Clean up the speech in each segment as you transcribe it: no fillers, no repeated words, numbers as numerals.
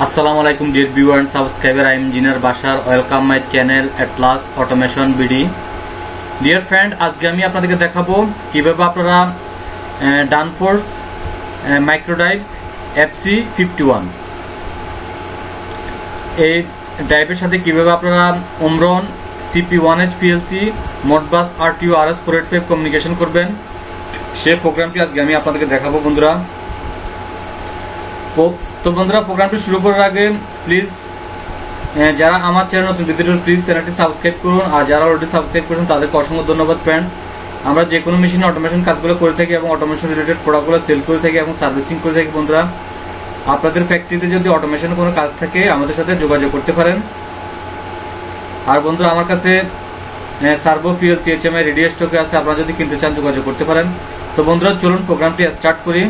Assalamu alaikum dear viewer and subscriber. I am Engineer Bashar. Welcome my channel at last automation BD. Dear friend, আজকে আমি আপনাদেরকে দেখাবো কিভাবে আপনারা Danfoss Microdrive FC51 এই ড্রাইভের সাথে কিভাবে আপনারা Omron CP1H PLC Modbus RTU RS485 communication করবেন সেই প্রোগ্রামটি আজকে আমি আপনাদেরকে দেখাবো বন্ধুরা। তো বন্ধুরা, প্রোগ্রামটি শুরু করার আগে প্লিজ যারা আমার চ্যানেল নতুন ভিজিটর প্লিজ চ্যানেলটি সাবস্ক্রাইব করুন, আর যারা অলরেডি সাবস্ক্রাইব করেছেন তাদেরকে অসংখ্য ধন্যবাদ ফ্রেন্ড। আমরা যে কোনো মেশিনে অটোমেশন কাজগুলো করে থাকি এবং অটোমেশন রিলেটেড প্রোডাক্টগুলো সেল করে থাকি এবং সার্ভিসিং করে থাকি বন্ধুরা। আপনাদের ফ্যাক্টরিতে যদি অটোমেশন কোনো কাজ থাকে আমাদের সাথে যোগাযোগ করতে পারেন। আর বন্ধুরা, আমার কাছে সার্ভো পিএলসি এইচএমআই রেডি স্টকে আছে, আপনারা যদি কিনতে চান যোগাযোগ করতে পারেন। তো বন্ধুরা চলুন প্রোগ্রামটি স্টার্ট করি।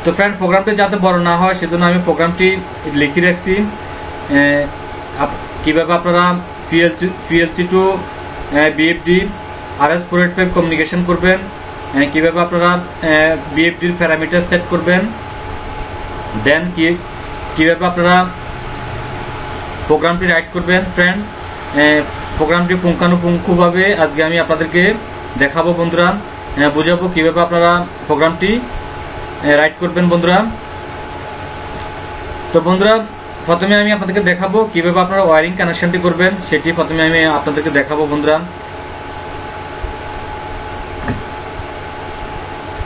তো ফ্রেন্ড, প্রোগ্রামটি যাতে বড় না হয় সেজন্য আমি প্রোগ্রামটি লিখে রাখছি কিভাবে আপনারা PLC two BFD RS485 communication করবেন, কিভাবে আপনারা BFD-র প্যারামিটার সেট করবেন, দেন কিভাবে আপনারা প্রোগ্রামটি রাইট করবেন। ফ্রেন্ড, প্রোগ্রামটি পুঙ্খানুপুঙ্খভাবে আজকে আমি আপনাদেরকে দেখাবো বন্ধুরা, বুঝাবো কিভাবে আপনারা প্রোগ্রামটি রাইট করবেন বন্ধুরা। তো বন্ধুরা, প্রথমে আমি আপনাদেরকে দেখাবো কিভাবে আপনারা ওয়্যারিং কানেকশনটি করবেন, সেটি প্রথমে আমি আপনাদেরকে দেখাবো বন্ধুরা।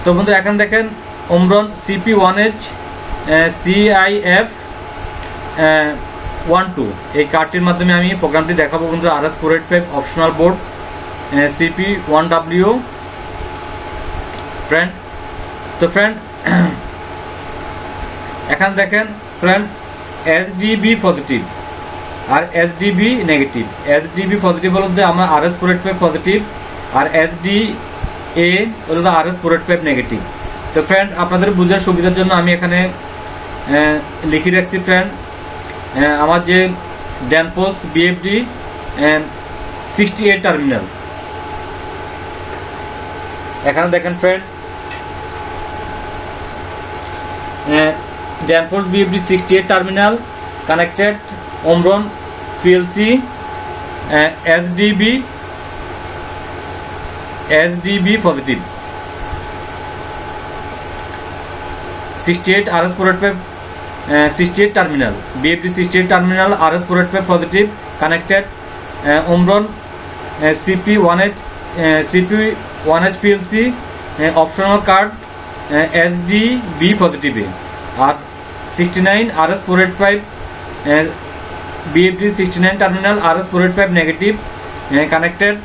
তো বন্ধুরা, এখন দেখেন Omron CP1H CIF12 এই কার্ডটির মাধ্যমে আমি প্রোগ্রামটি দেখাবো বন্ধুরা। RS485 optional board CP1W friend. তো ফ্রেন্ড, এখানে দেখেন ফ্রেন্ড SDB পজিটিভ আর SDB নেগেটিভ। SDB পজিটিভ হলো যে আমার RS485 পজিটিভ, আর SDA হলো যে RS485 নেগেটিভ। তো ফ্রেন্ড, আপনাদের বোঝার সুবিধার জন্য আমি এখানে লিখে রাখছি ফ্রেন্ড আমার যে Danfoss BFD 68 টার্মিনাল। এখানে দেখেন friend Danfoss BFD 68 terminal connected Omron PLC SDB positive 68 RS485 68 terminal BFD 68 terminal RS485 positive connected Omron CP1H PLC optional card SDB positive আর 69 RS485 BFD 69 terminal RS485 negative connected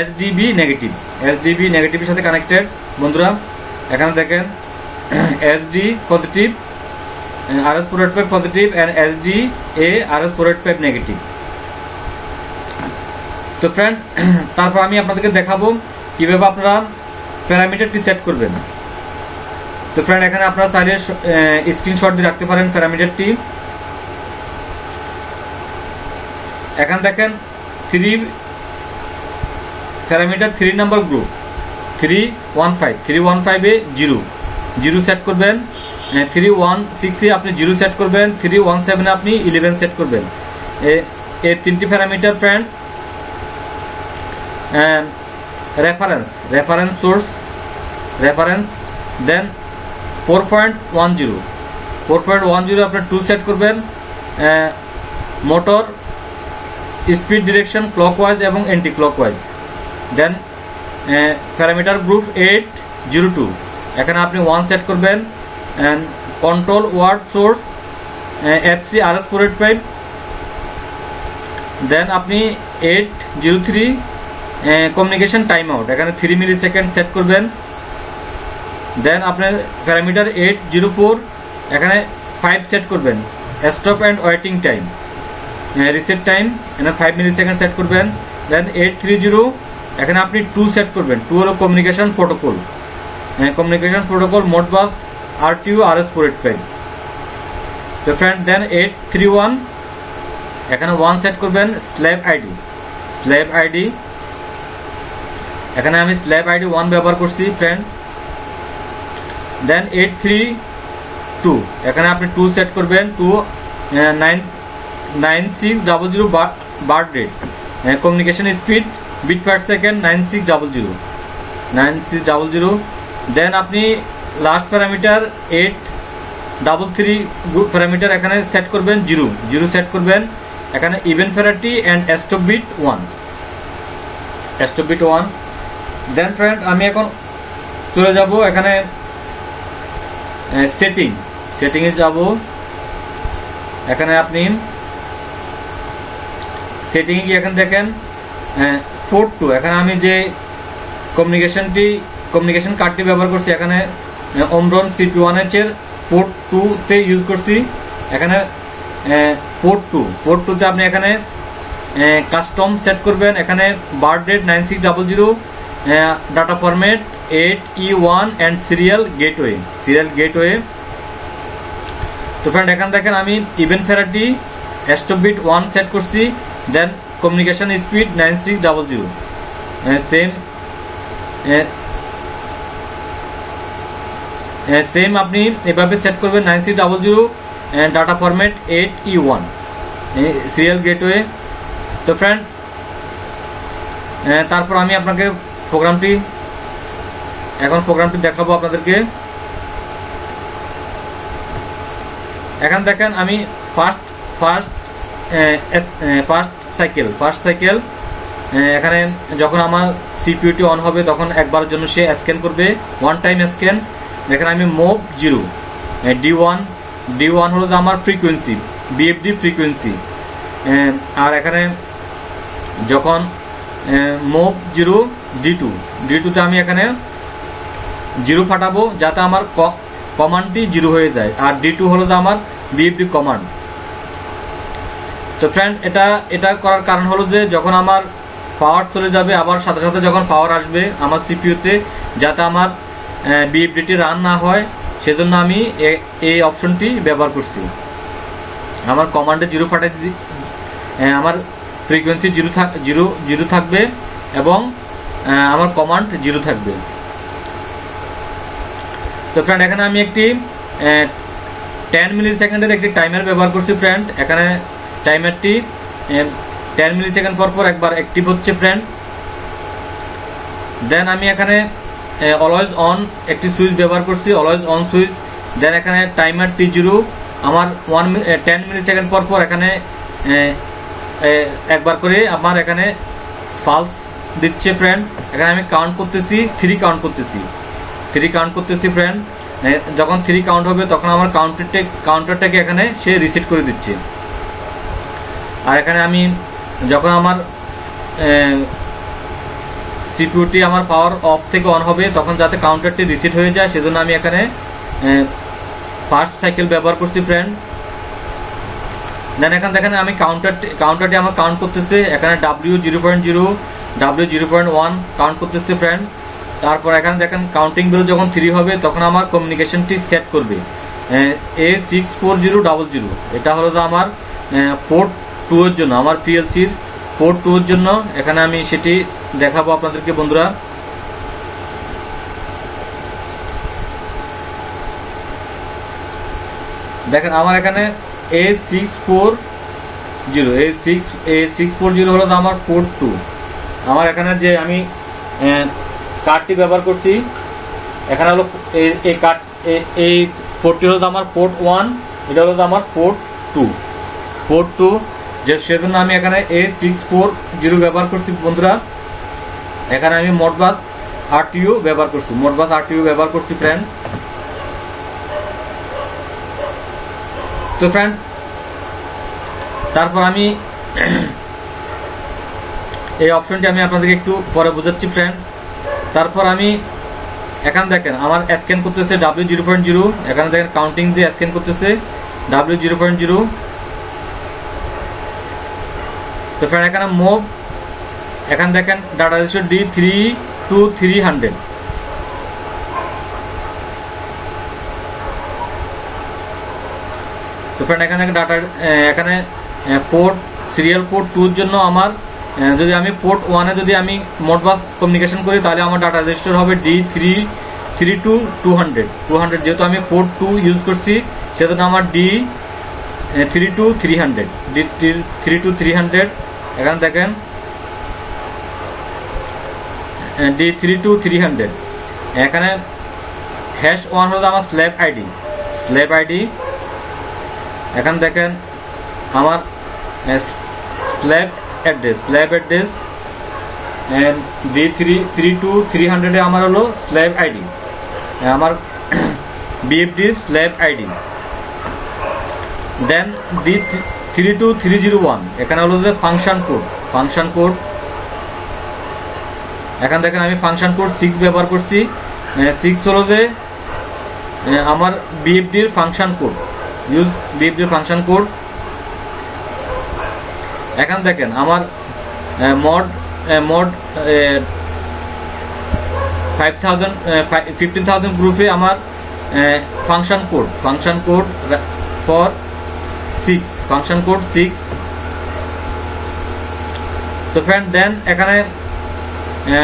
SDB negative এর সাথে connected বন্ধুরা। এখানে দেখেন SD positive RS485 positive and SDA RS485 negative। তো friend, তারপর আমি আপনাদেরকে দেখাবো কিভাবে আপনারা প্যারামিটারটি সেট করবেন। তো ফ্রেন্ড, এখানে আপনারা চাইলে স্ক্রিনশট দিয়ে রাখতে পারেন প্যারামিটারটি। এখানে দেখেন প্যারামিটার 3 নাম্বার গ্রুপ 315 এ 0 সেট করবেন, 316 এ আপনি 0 সেট করবেন, 317 এ আপনি 11 সেট করবেন। এই তিনটি parameter friend reference source then 4.10 আপনার 2 সেট করবেন, মোটর স্পিড ডিরেকশন ক্লকওয়াইজ এবং anticlockwise. Then parameter group 802 এখানে আপনি 1 সেট করবেন, control word source FC RS485। Then আপনি 803 কমিউনিকেশন টাইম আউট এখানে 3 মিলি সেকেন্ড সেট করবেন। দেন আপনার প্যারামিটার 804 এখানে 5 সেট করবেন, stop and waiting time reset time এখানে 5 মিলি সেকেন্ড সেট করবেন। দেন 830 এখানে আপনি 2 সেট করবেন, 2 হলো communication protocol Modbus RTU RS485। তো ফ্রেন্ড, দেন 831 এখানে 1 সেট করবেন, স্ল্যাব আইডি এখানে আমি স্ল্যাব আইডি 1 ব্যবহার করছি ফ্রেন্ড। দেন 83 2, এখানে আপনি 2 সেট করবেন। 9600 baud rate, communication speed bit per second 9600। Then আপনি লাস্ট প্যারামিটার 833 প্যারামিটার এখানে সেট করবেন, 0 সেট করবেন। এখানে event variety and stop bit 1। Then friend আমি এখন চলে যাব এখানে সেটিংয়ে যাব। এখানে আপনি সেটিংয়ে গিয়ে এখানে দেখেন পোর্ট 2, এখানে আমি যে কমিউনিকেশন কার্ডটি ব্যবহার করছি এখানে ওমরন CP1H এর পোর্ট 2 তে ইউজ করছি। এখানে পোর্ট 2 তে আপনি এখানে কাস্টম সেট করবেন। এখানে baud rate 9600, data format 8E1 and serial gateway. তো ফ্রেন্ড এখানে দেখেন আমি event variety stop bit 1 set করছি। দেন কমিউনিকেশন স্পিড 9600, সেম আপনি এভাবে সেট করবেন 9600, data format 8E1 serial gateway. তো ফ্রেন্ড তারপর আমি আপনাকে প্রোগ্রামটি দেখাবো আপনাদেরকে। এখানে দেখেন আমি ফার্স্ট সাইকেল এখানে যখন আমার সিপিইউটি অন হবে তখন একবারের জন্য সে স্ক্যান করবে, ওয়ান টাইম স্ক্যান। এখানে আমি মুভ 0 D1 হলো আমার ফ্রিকোয়েন্সি, BFD ফ্রিকোয়েন্সি। আর এখানে যখন মুভ 0 D2 তে আমি এখানে 0 ফাটাবো যাতে আমার কমান্ডটি 0 হয়ে যায়। আর D2 হলো আমার BFD কমান্ড। তো ফ্রেন্ড এটা করার কারণ হলো যে যখন আমার পাওয়ার চলে যাবে আবার সাথে সাথে যখন পাওয়ার আসবে আমার সিপিইউতে যাতে আমার BFDটি রান না হয়, সেজন্য আমি এই অপশনটি ব্যবহার করছি। আমার কমান্ডে 0 ফাটাই আমার ফ্রিকোয়েন্সি 0 থাকবে এবং আমার কমান্ড 0 থাকবে। তো ফ্রেন্ড এখানে আমি একটি 10 মিলি সেকেন্ডের একটি টাইমার ব্যবহার করছি ফ্রেন্ড। এখানে টাইমারটি 10 মিলি সেকেন্ড পর একবার অ্যাক্টিভ হচ্ছে ফ্রেন্ড। দেন আমি এখানে অলওয়েজ অন একটি সুইচ ব্যবহার করছি, অলওয়েজ অন সুইচ। দেন এখানে টাইমার T0 আমার 10 মিলি সেকেন্ড পর এখানে একবার করে আমার এখানে পালস দিচ্ছে ফ্রেন্ড। এখানে আমি কাউন্ট করতেছি, 3 কাউন্ট করতেছি ফ্রেন্ড। যখন 3 কাউন্ট হবে তখন আমার কাউন্টারটাকে এখানে সে রিসেট করে দিচ্ছে। আর এখানে আমি যখন আমার সিপিইউটি আমার পাওয়ার অফ থেকে অন হবে তখন যাতে কাউন্টারটি রিসেট হয়ে যায় সেজন্য আমি এখানে ফার্স্ট সাইকেল ব্যবহার করছি ফ্রেন্ড। দেন এখানে দেখেন আমি কাউন্টারটি আমার কাউন্ট করতেছে। এখানে W0.0 W0.1 কাউন্ট করতেছে ফ্রেন্ড। তারপর এখানে দেখেন কাউন্টিং বেল যখন 3 হবে তখন আমার কমিউনিকেশনটি সেট করবে A64000। এটা হলো আমার পোর্ট 2 এর জন্য, আমার PLC-র পোর্ট 2 এর জন্য। এখানে আমি সেটি দেখাবো আপনাদেরকে বন্ধুরা। দেখেন আমার এখানে A640 হলো আমার পোর্ট 2। আমার এখানে যে আমি কার্ডটি ব্যবহার করছি এখানে হলো এই পোর্টটি হলো আমার পোর্ট 1, এটা হলো আমার পোর্ট 2 যে সেজন্য আমি এখানে A640 ব্যবহার করছি বন্ধুরা। এখানে আমি মোডবাস RTU ব্যবহার করছি ফ্রেন্ড। তো ফ্রেন্ড তারপর আমি এই অপশনটি আমি আপনাদেরকে একটু পরে বোঝাচ্ছি ফ্রেন্ড। তারপর আমি এখানে দেখেন আমার স্ক্যান করতেছে W0.0। এখানে দেখেন কাউন্টিং দিয়ে স্ক্যান করতেছে W0.0। তো ফ্রেন্ড এখানে মুভ, এখানে দেখেন ডাটা রেশিও D3 to 300। তো ফ্রেন্ড এখানে পোর্ট সিরিয়াল পোর্ট 2 এর জন্য আমার যদি আমি পোর্ট 1 এ যদি আমি মোডবাস কমিউনিকেশন করি তাহলে আমার ডাটা রেজিস্টার হবে D3 200 যেহেতু আমি পোর্ট 2 ইউজ করছি সেজন্য আমার D32300 এখানে দেখেন D32300 এখানে #1 হলো আমার স্ল্যাব আইডি এখানে দেখেন আমার স্ল্যাব অ্যাড্রেস D32300 এ আমার হলো স্ল্যাব আইডি আমার BFD স্ল্যাব আইডি দেন D32301 এখানে হলো যে ফাংশন কোড এখানে দেখেন আমি ফাংশন কোড 6 ব্যবহার করছি 6 হলো যে আমার BFD এর ফাংশন কোড এখানে দেখেন আমার মড 15,000 গ্রুপে আমার ফাংশন কোড ফর 6 তো ফ্রেন্ড দেন এখানে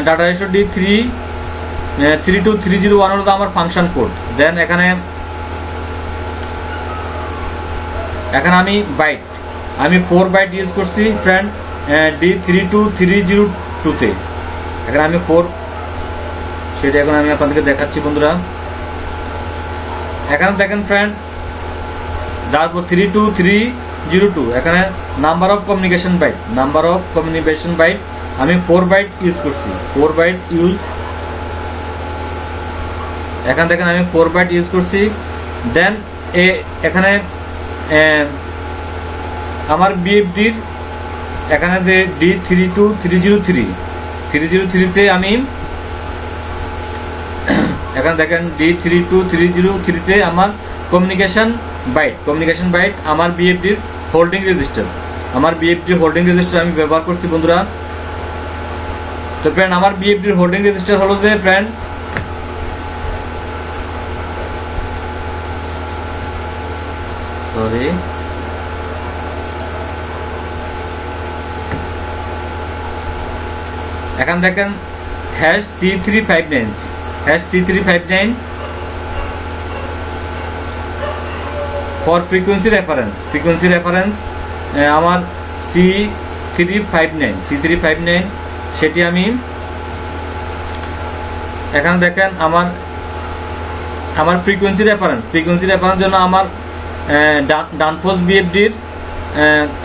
ডাটা রেশিও D32301 হলো আমার ফাংশন কোড দেন এখানে আমি আমি 4 বাইট ইউজ করছি ফ্রেন্ড D32302 তে এখানে আমি 4 সেটা এখন আমি আপনাদেরকে দেখাচ্ছি বন্ধুরা এখানে দেখেন ফ্রেন্ড তারপর 32302 এখানে নাম্বার অফ কমিউনিকেশন বাইট আমি 4 বাইট ইউজ করছি এখানে দেখেন আমি 4 বাইট ইউজ করছি দেন এখানে আমার BFD এখানে যে D32303 তে আমি এখানে দেখেন D32303 তে আমার কমিউনিকেশন বাইট আমার BFD হোল্ডিং রেজিস্টার আমি ব্যবহার করছি বন্ধুরা তো ফ্রেন্ড আমার BFD হোল্ডিং রেজিস্টার হলো যে ফ্রেন্ড এখানে দেখেন #C359 ফর ফ্রিকোয়েন্সি রেফারেন্স আমার C359 সেটি আমি এখানে দেখেন আমার ফ্রিকোয়েন্সি রেফারেন্স জন্য আমার ডানফোর্স BFD এর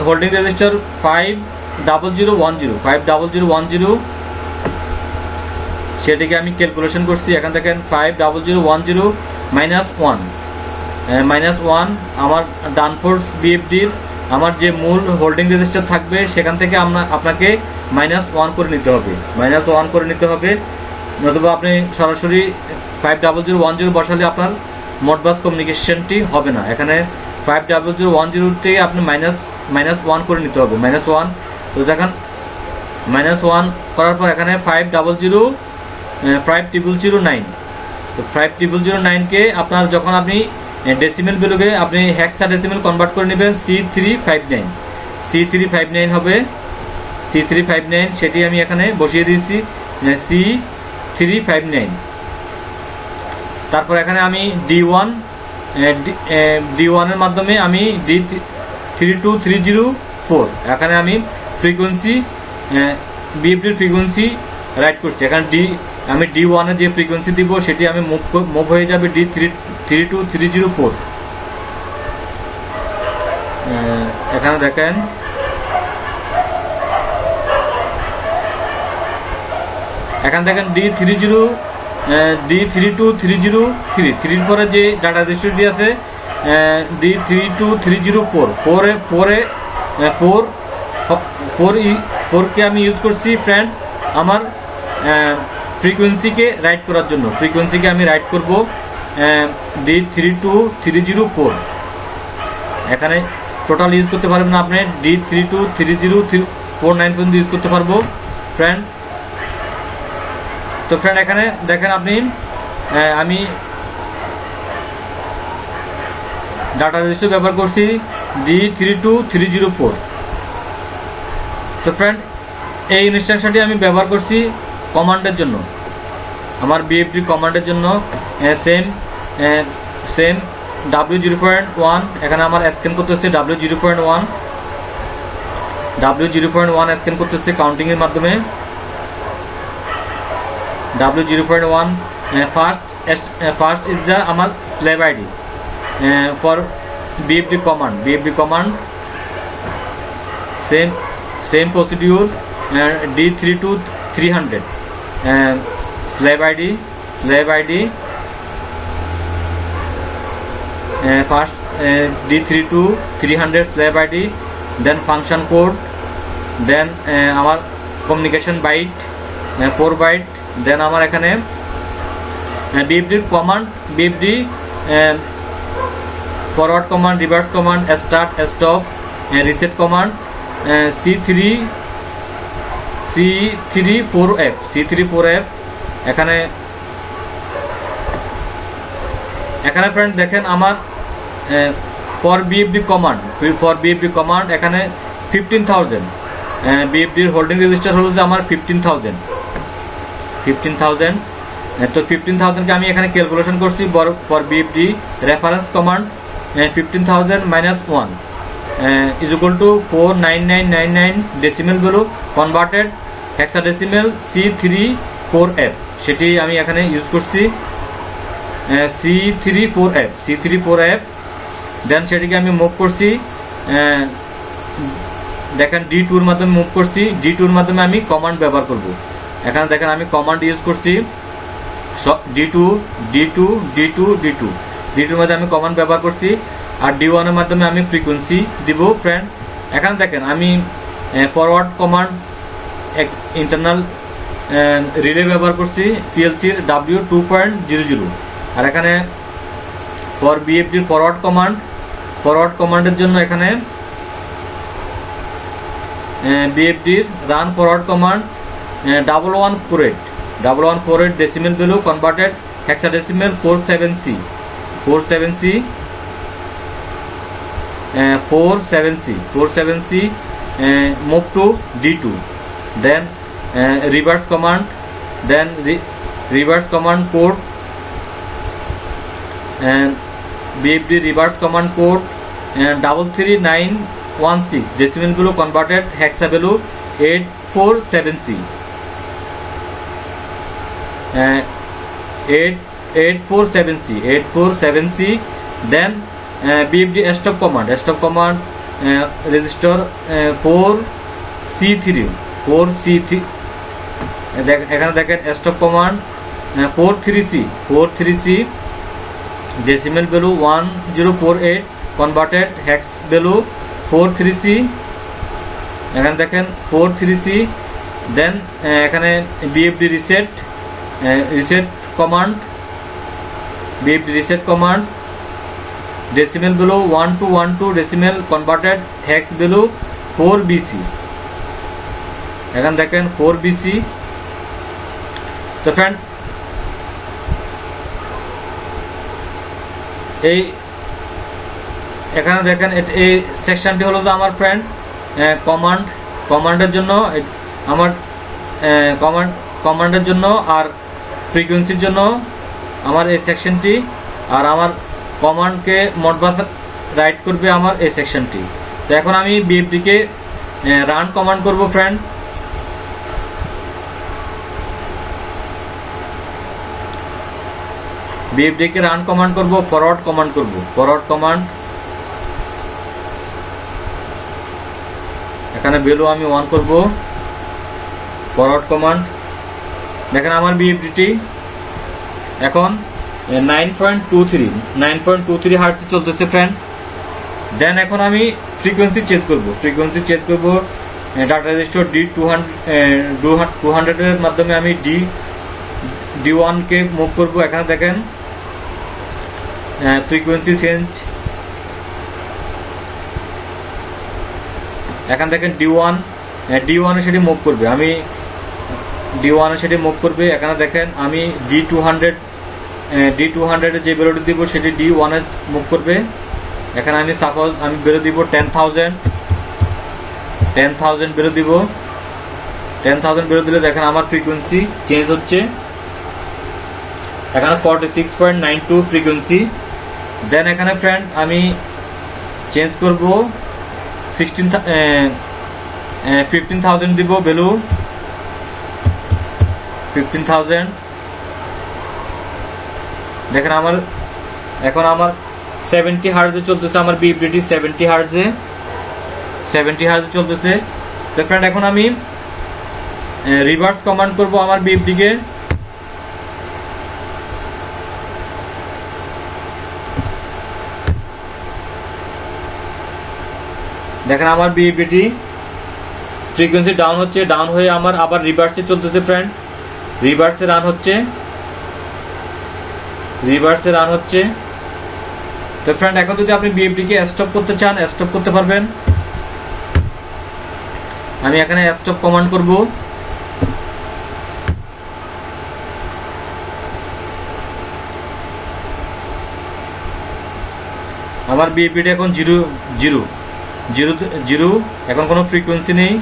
হোল্ডিং রেজিস্টার 50010 সেটিকে আমি ক্যালকুলেশন করছি এখানে দেখেন 50010 -1 আমার ডানফোর্স BFD এর আমার যে মূল হোল্ডিং রেজিস্টার থাকবে সেখান থেকে আপনাকে -1 করে নিতে হবে নতুবা আপনি সরাসরি 50010 বসালে আপনার মোডবাস কমিউনিকেশনটি হবে না এখানে 50010 তে আপনি -1 করে নিতে হবে -1 তো দেখেন -1 করার পর এখানে 5009 তো 5009 কে আপনার যখন আপনি ডেসিমেল ভ্যালুকে আপনি হেক্সাডেসিমেল কনভার্ট করে নেবেন C359 হবে C359 সেটি আমি এখানে বসিয়ে দিয়েছি C359 তারপর এখানে আমি D1 এর মাধ্যমে আমি D32304 এখানে আমি ফ্রিকোয়েন্সি BFD এর ফ্রিকোয়েন্সি রাইট করছি এখানে আমি D1 এর যে ফ্রিকোয়েন্সি দিব সেটি আমি মুভ হয়ে যাবে D32304 এখানে দেখেন D32303 পরে যে ডাটা রেজিস্টারটি আছে D32304 4 কে আমি ইউজ করছি ফ্রেন্ড আমার ফ্রিকোয়েন্সিকে রাইট করার জন্য ফ্রিকোয়েন্সিকে আমি রাইট করব D32304 এখানে টোটাল ইউজ করতে পারবেন না আপনি D32304 পর্যন্ত ইউজ করতে পারবো ফ্রেন্ড তো ফ্রেন্ড এখানে দেখেন আপনি আমি ডাটা রেজিস্টার ব্যবহার করছি D32304 তো ফ্রেন্ড এই ইনস্ট্রাকশনটি আমি ব্যবহার করছি কমান্ডের জন্য আমার BFD কমান্ডের জন্য সেম W0.1 এখানে আমার স্ক্যান করতেছে W0.1 স্ক্যান করতেছে কাউন্টিং এর মাধ্যমে W0.1 ফার্স্ট ইজ দ্য আমার slab ID for BFD command same procedure D3 to 300 slab ID first D3 to 300 slab ID, then function code, then আমার communication byte 4 byte, then আমার এখানে BFD command BFD forward command, reverse command, start, stop, reset command, C34F এখানে friend দেখেন আমার for BFD command এখানে 15,000 BFD এর holding register হলো যে আমার 15,000 তো 15,000 কে আমি এখানে ক্যালকুলেশন করছি for BFD reference command 15,000 minus 1 is equal to 49999 decimal value converted hexadecimal C34F সেটি আমি এখানে ইউজ করছি C34F দেন সেটিকে আমি মুভ করছি দেখেন D2 এর মাধ্যমে মুভ করছি D2 এর মাধ্যমে আমি কমান্ড ব্যবহার করব এখানে দেখেন আমি কমান্ড ইউজ করছি D2 এর মধ্যে আমি কমান্ড ব্যবহার করছি আর D1 এর মাধ্যমে আমি ফ্রিকোয়েন্সি দিব ফ্রেন্ড এখানে দেখেন আমি ফরওয়ার্ড কমান্ড ইন্টারনাল রিলে ব্যবহার করছি PLC এর W2.00 আর এখানে ফর BFD ফরওয়ার্ড কমান্ডের জন্য এখানে BFD run forward command 1148 decimal value converted hexadecimal 47C move to D2 then reverse command code and BFD reverse command code 33916 decimal value converted hexa value 847C 847C then BFD stop command register 4C3 এখানে দেখেন stop command 43C decimal value 1048 converted hex value 43C এখানে দেখেন 43C then এখানে BFD reset command decimal value 1212 decimal converted hex value 4BC এখানে দেখেন 4BC তো friend এই এখানে দেখেন এই সেকশনটি হলো তো আমার ফ্রেন্ড কমান্ডের জন্য আমার কমান্ডের জন্য আর ফ্রিকোয়েন্সির জন্য আমার এই সেকশনটি আর আমার কমান্ডকে মোডবাস রাইট করবে আমার এই সেকশনটি তো এখন আমি BFD কে রান কমান্ড করব ফ্রেন্ড BFD কে রান কমান্ড করব ফরওয়ার্ড কমান্ড এখানে ভ্যালু আমি 1 করব ফরওয়ার্ড কমান্ড দেখেন আমার BFD টি এখন 9.23 হার্টজ চলতেছে ফ্রেন্ড দেন এখন আমি ফ্রিকোয়েন্সি চেঞ্জ করব ডাটা রেজিস্টার D200 এর মাধ্যমে আমি D1 কে মুভ করব এখানে দেখেন ফ্রিকোয়েন্সি চেঞ্জ এখানে দেখেন D1 এর সাথে মুভ করবে আমি D1 এর সাথে মুভ করবে এখানে দেখেন আমি D200 এর যে ভ্যালুটি দিব সেটি D1 এ মুভ করবে এখানে আমি সাপোজ আমি ভ্যালু দিব 10,000 ভ্যালু দিব 10,000 ভ্যালু দিলে দেখেন আমার ফ্রিকোয়েন্সি চেঞ্জ হচ্ছে এখানে 46.92 ফ্রিকোয়েন্সি। দেন এখানে ফ্রেন্ড আমি চেঞ্জ করব 15,000 দিব ভ্যালু 15,000। দেখেন আমার এখন আমার 70 হার্টজে চলতেছে, আমার বিএফডিটি 70 হার্টজে চলতেছে। তো ফ্রেন্ড এখন আমি রিভার্স কমান্ড করব আমার বিএফডিকে। দেখেন আমার বিএফডি ফ্রিকোয়েন্সি ডাউন হচ্ছে, ডাউন হয়ে আমার আবার রিভার্সে চলতেছে ফ্রেন্ড, রিভার্সে রান হচ্ছে। তো ফ্রেন্ড এখন যদি আপনি বিএফডি কে স্টপ করতে চান স্টপ করতে পারবেন। আমি এখানে স্টপ কমান্ড করব। আমার বিএফডি এখন জিরো, এখন কোনো ফ্রিকোয়েন্সি নেই।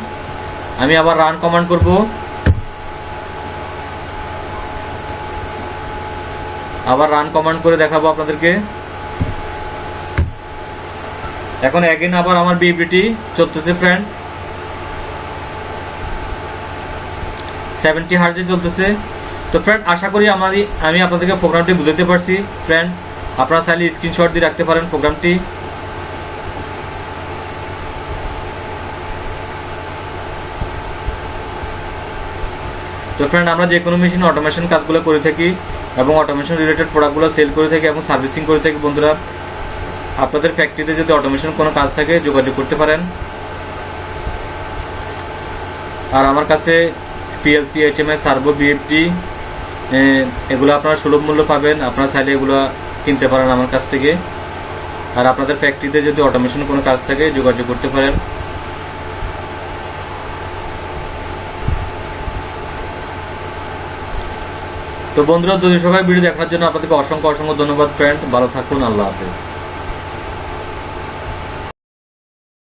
আমি আবার রান কমান্ড করব। আবার রান কমান্ড করে দেখাবো আপনাদেরকে। এখন এগেন আবার আমার বিএফডি চলতেছে ফ্রেন্ড, 70 হার্টজে চলতেছে। তো ফ্রেন্ড আশা করি আমি আপনাদেরকে প্রোগ্রামটি বুঝাতে পারছি ফ্রেন্ড। আপনারা চাইলে স্ক্রিনশট দিয়ে রাখতে পারেন প্রোগ্রামটি। তো ফ্রেন্ড আমরা যে কোনো মেশিন অটোমেশন কাজগুলো করে থাকি এবং অটোমেশন রিলেটেড প্রোডাক্টগুলো সেল করে থাকি এবং সার্ভিসিং করে থাকি। বন্ধুরা আপনাদের ফ্যাক্টরিতে যদি অটোমেশন কোনো কাজ থাকে যোগাযোগ করতে পারেন। আর আমার কাছে পিএলসি, এইচএমএস, সার্ভো, বিএফডি এগুলো আপনারা সুলভ মূল্য পাবেন। আপনারা চাইলে এগুলো কিনতে পারেন আমার কাছ থেকে। আর আপনাদের ফ্যাক্টরিতে যদি অটোমেশন কোনো কাজ থাকে যোগাযোগ করতে পারেন। তো বন্ধুরা, সবাই ভিডিও দেখার জন্য আপনাদেরকে অসংখ্য ধন্যবাদ ফ্রেন্ড। ভালো থাকুন, আল্লাহ হাফেজ।